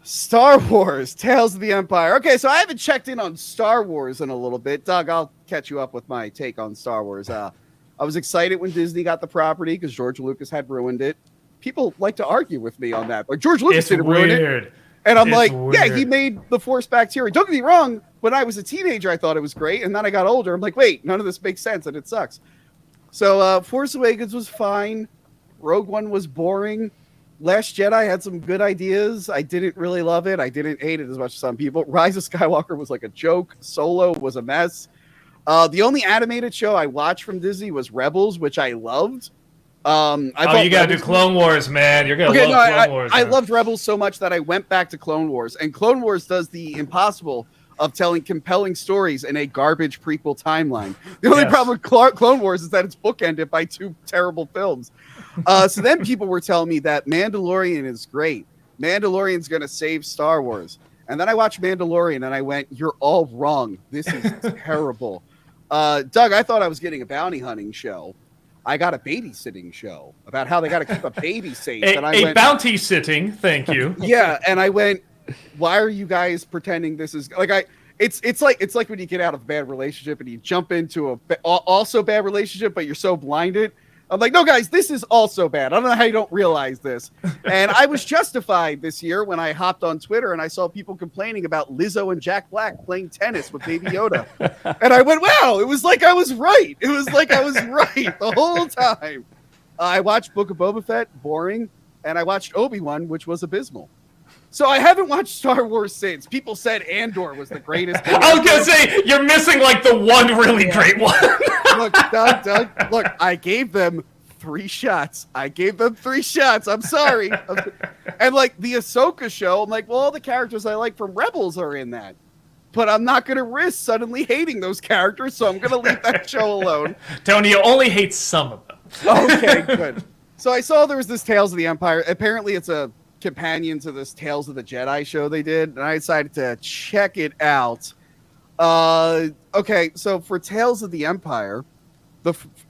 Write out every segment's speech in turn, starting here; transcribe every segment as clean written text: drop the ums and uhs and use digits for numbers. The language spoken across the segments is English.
Star Wars, Tales of the Empire. Okay, so I haven't checked in on Star Wars in a little bit. Doug, I'll catch you up with my take on Star Wars. I was excited when Disney got the property because George Lucas had ruined it. People like to argue with me on that. Like, George Lucas It's didn't ruin it. weird. And I'm It's like, yeah, he weird. made the Force bacteria. Don't get me wrong. When I was a teenager, I thought it was great. And then I got older. I'm like, wait, none of this makes sense and it sucks. So Force Awakens was fine. Rogue One was boring. Last Jedi had some good ideas. I didn't really love it. I didn't hate it as much as some people. Rise of Skywalker was like a joke. Solo was a mess. The only animated show I watched from Disney was Rebels, which I loved. I thought You gotta Rebels do Clone Wars, man. You're gonna love Clone Wars. I Man. loved Rebels so much that I went back to Clone Wars, and Clone Wars does the impossible of telling compelling stories in a garbage prequel timeline. The only Yes. problem with Clone Wars is that it's bookended by two terrible films. So then people were telling me that Mandalorian is great. Mandalorian's going to save Star Wars. And then I watched Mandalorian and I went, you're all wrong. This is terrible. Doug, I thought I was getting a bounty hunting show. I got a babysitting show about how they got to keep a baby safe. And I A went, bounty sitting, thank you. yeah, and I went, why are you guys pretending this is like it's like when you get out of a bad relationship and you jump into a also bad relationship, but you're so blinded. I'm like, no, guys, this is also bad. I don't know how you don't realize this. And I was justified this year when I hopped on Twitter and I saw people complaining about Lizzo and Jack Black playing tennis with Baby Yoda. And I went, wow, it was like I was right. It was like I was right the whole time. I watched Book of Boba Fett, boring. And I watched Obi-Wan, which was abysmal. So I haven't watched Star Wars since. People said Andor was the greatest. I was gonna say you're missing like the one really great one. Look, Doug, look, I gave them 3 shots. I'm sorry. And like the Ahsoka show, I'm like, well, all the characters I like from Rebels are in that. But I'm not going to risk suddenly hating those characters, so I'm going to leave that show alone. Tony, you only hate some of them. Okay, good. So I saw there was this Tales of the Empire. Apparently it's a companion to this Tales of the Jedi show they did, and I decided to check it out. Okay, so for Tales of the Empire,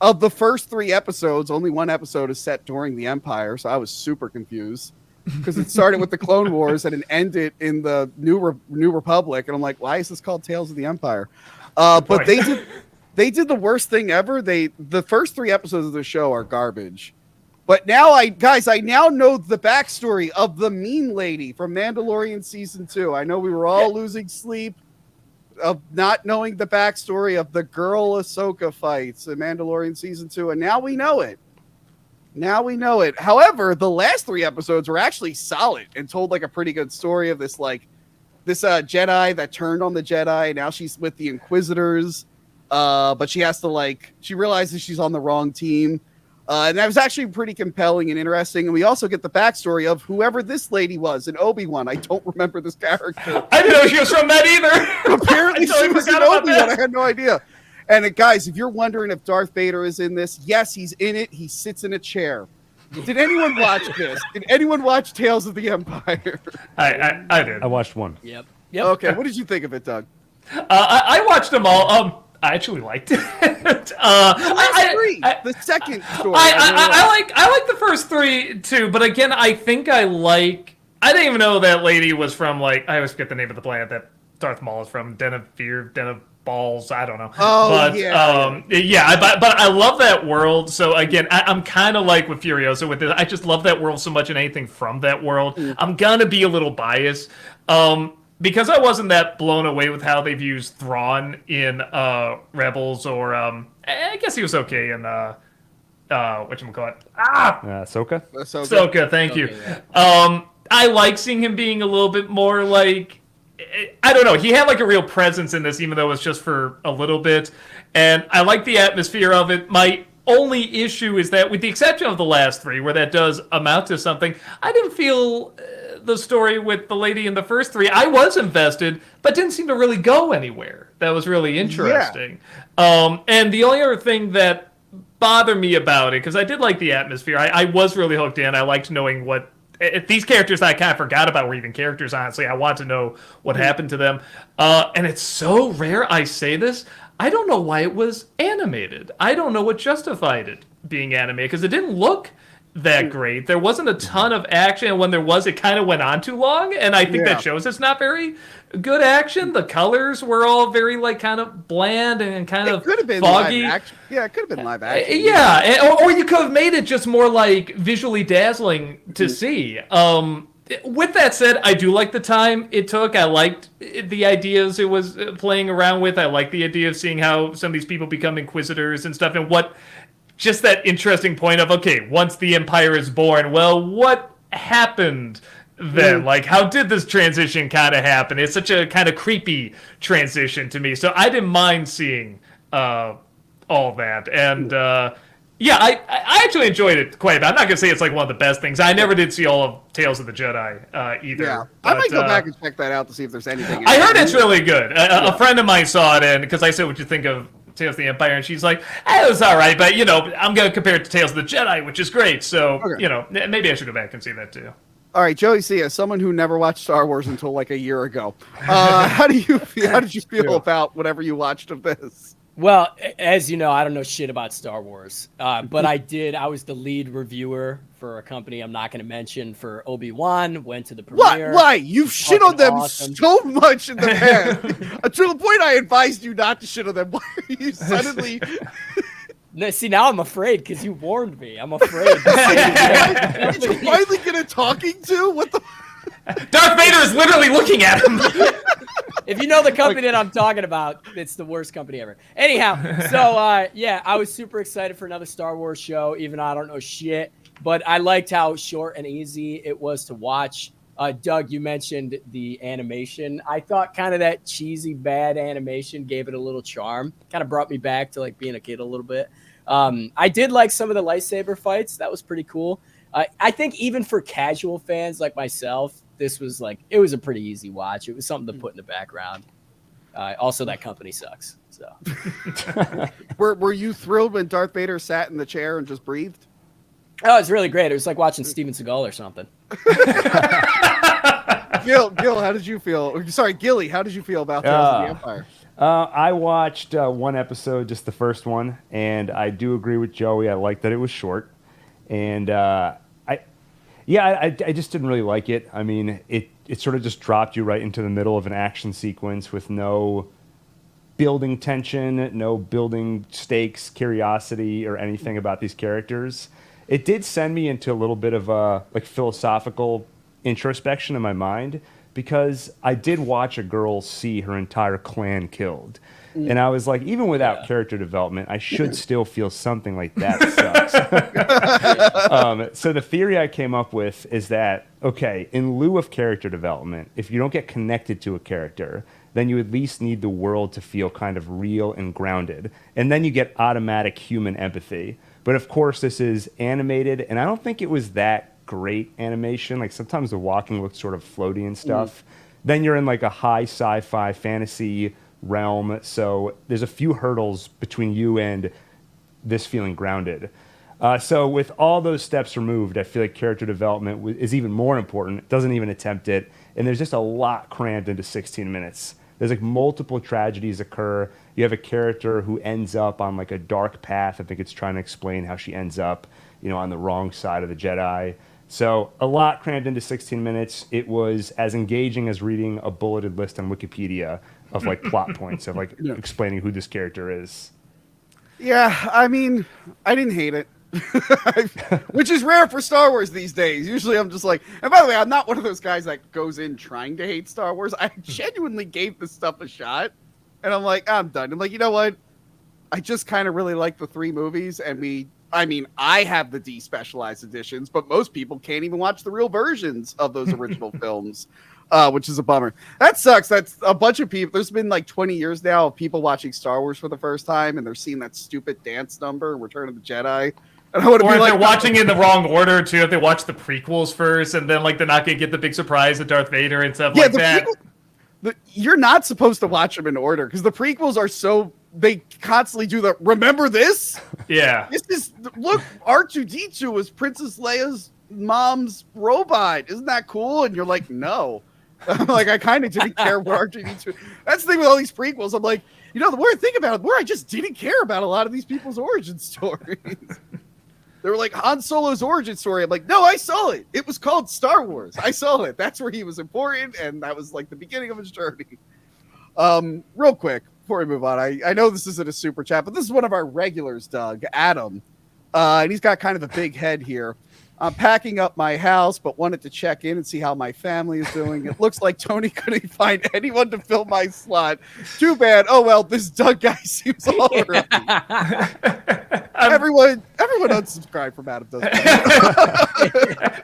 of the first 3 episodes, only 1 episode is set during the Empire, so I was super confused because it started with the Clone Wars and it ended in the New Republic, and I'm like, why is this called Tales of the Empire? But they did the worst thing ever. The first 3 episodes of the show are garbage. But now I now know the backstory of the mean lady from Mandalorian season 2. I know we were all losing sleep of not knowing the backstory of the girl Ahsoka fights in Mandalorian season 2, and now we know it. However, the last 3 episodes were actually solid and told like a pretty good story of this Jedi that turned on the Jedi, and now she's with the Inquisitors. But she has to she realizes she's on the wrong team. And that was actually pretty compelling and interesting. And we also get the backstory of whoever this lady was in Obi-Wan. I don't remember this character. I didn't know she was from that either. Apparently she was in Obi-Wan. I had no idea. And guys, if you're wondering if Darth Vader is in this, yes, he's in it. He sits in a chair. Did anyone watch this? Did anyone watch Tales of the Empire? I did. I watched one. Yep. Okay, what did you think of it, Doug? I watched them all. I actually liked it. The second story. I like the first 3 too, but again, I think I didn't even know that lady was from I always forget the name of the planet that Darth Maul is from. Den of Fear, Den of Balls. I don't know. Oh, but, yeah. But I love that world. So again, I'm kind of like with Furiosa with this. I just love that world so much, and anything from that world, I'm gonna be a little biased. Because I wasn't that blown away with how they've used Thrawn in Rebels, or I guess he was okay in whatchamacallit? Ahsoka? Ahsoka, thank you. Yeah. I like seeing him being a little bit more I don't know. He had a real presence in this, even though it was just for a little bit. And I like the atmosphere of it. My only issue is that, with the exception of the last 3, where that does amount to something, I didn't feel the story with the lady in the first 3. I was invested, but didn't seem to really go anywhere. That was really interesting. Yeah. And the only other thing that bothered me about it, because I did like the atmosphere, I was really hooked in. I liked knowing what these characters that I kind of forgot about were even characters, honestly. I want to know what happened to them. And it's so rare I say this. I don't know why it was animated. I don't know what justified it being animated, because it didn't look that great. There wasn't a ton of action, and when there was, it kind of went on too long, and I think that shows it's not very good action. The colors were all very like kind of bland and kind of could have been foggy. live action. Yeah, it could have been live action. Yeah, or you could have made it just more like visually dazzling to see. With that said, I do like the time it took. I liked the ideas it was playing around with. I like the idea of seeing how some of these people become inquisitors and stuff, and what just that interesting point of, okay, once the Empire is born, well, what happened then? Like, how did this transition kind of happen? It's such a kind of creepy transition to me. So I didn't mind seeing all that. And yeah, I actually enjoyed it quite a bit. I'm not going to say it's like one of the best things. I never did see all of Tales of the Jedi either. Yeah, but, I might go back and check that out to see if there's anything. I heard it's really good. A friend of mine saw it, and because I said, "What you think of Tales of the Empire?" and she's like, "It was all right, but I'm going to compare it to Tales of the Jedi, which is great. So maybe I should go back and see that too." All right, Joey C, as someone who never watched Star Wars until like a year ago, how did you feel about whatever you watched of this? Well, as you know, I don't know shit about Star Wars, but I was the lead reviewer for a company I'm not going to mention for Obi-Wan, went to the premiere. Why? You've shit on them awesome. so much in the past. To the point I advised you not to shit on them. Why are you suddenly... See, now I'm afraid because you warned me. I'm afraid. Did you finally get a talking to? What the... Darth Vader is literally looking at him. If you know the company that I'm talking about, it's the worst company ever. Anyhow, so yeah, I was super excited for another Star Wars show, even though I don't know shit. But I liked how short and easy it was to watch. Doug, you mentioned the animation. I thought kind of that cheesy, bad animation gave it a little charm. Kind of brought me back to like being a kid a little bit. I did like some of the lightsaber fights. That was pretty cool. I think even for casual fans like myself, this was it was a pretty easy watch. It was something to put in the background. Also, that company sucks. So, were you thrilled when Darth Vader sat in the chair and just breathed? Oh, it was really great. It was like watching Steven Seagal or something. Gil, how did you feel? Sorry, Gilly, how did you feel about Tales of the Empire? I watched one episode, just the first one, and I do agree with Joey. I like that it was short, and I just didn't really like it. I mean, it sort of just dropped you right into the middle of an action sequence with no building tension, no building stakes, curiosity, or anything about these characters. It did send me into a little bit of a philosophical introspection in my mind, because I did watch a girl see her entire clan killed. And I was like, even without character development, I should still feel something like that sucks. So the theory I came up with is that, okay, in lieu of character development, if you don't get connected to a character, then you at least need the world to feel kind of real and grounded. And then you get automatic human empathy. But of course, this is animated, and I don't think it was that great animation. Like, sometimes the walking looks sort of floaty and stuff. Then you're in like a high sci-fi fantasy realm, so there's a few hurdles between you and this feeling grounded. So with all those steps removed, I feel like character development is even more important. It doesn't even attempt it, and there's just a lot crammed into 16 minutes. There's like multiple tragedies occur. You have a character who ends up on like a dark path. I think it's trying to explain how she ends up, on the wrong side of the Jedi. So a lot crammed into 16 minutes. It was as engaging as reading a bulleted list on Wikipedia of like plot points of like explaining who this character is. Yeah, I mean, I didn't hate it. Which is rare for Star Wars these days. Usually I'm just like, and by the way, I'm not one of those guys that goes in trying to hate Star Wars. I genuinely gave this stuff a shot, and I'm like, I'm done. I'm like, you know what? I just kind of really like the 3 movies, and I have the despecialized editions, but most people can't even watch the real versions of those original films, which is a bummer. That sucks. That's a bunch of people. There's been like 20 years now of people watching Star Wars for the first time, and they're seeing that stupid dance number, Return of the Jedi. And I would or be if like, they're watching in the wrong order, too, if they watch the prequels first, and then like they're not going to get the big surprise of Darth Vader and stuff like that. You're not supposed to watch them in order, because the prequels are so... They constantly do the, remember this? Yeah. Look, R2-D2 was Princess Leia's mom's robot. Isn't that cool? And you're like, no. Like, I kind of didn't care what R2-D2... That's the thing with all these prequels. I'm like, the more I think about it, the more I just didn't care about a lot of these people's origin stories. They were like, Han Solo's origin story. I'm like, no, I saw it. It was called Star Wars. I saw it. That's where he was important, and that was like the beginning of his journey. Real quick, before we move on, I know this isn't a super chat, but this is one of our regulars, Doug, Adam. And he's got kind of a big head here. I'm packing up my house, but wanted to check in and see how my family is doing. It looks like Tony couldn't find anyone to fill my slot. Too bad. Oh, well, this Doug guy seems all right. Everyone unsubscribe from Adam.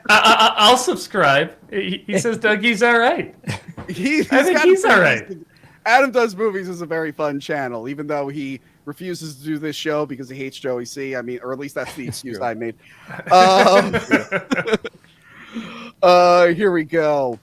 I'll subscribe. He says Dougie's all right. I think he's all right. Adam Does Movies is a very fun channel, even though he refuses to do this show because he hates Joey C. I mean, or at least that's the excuse I made. Here we go.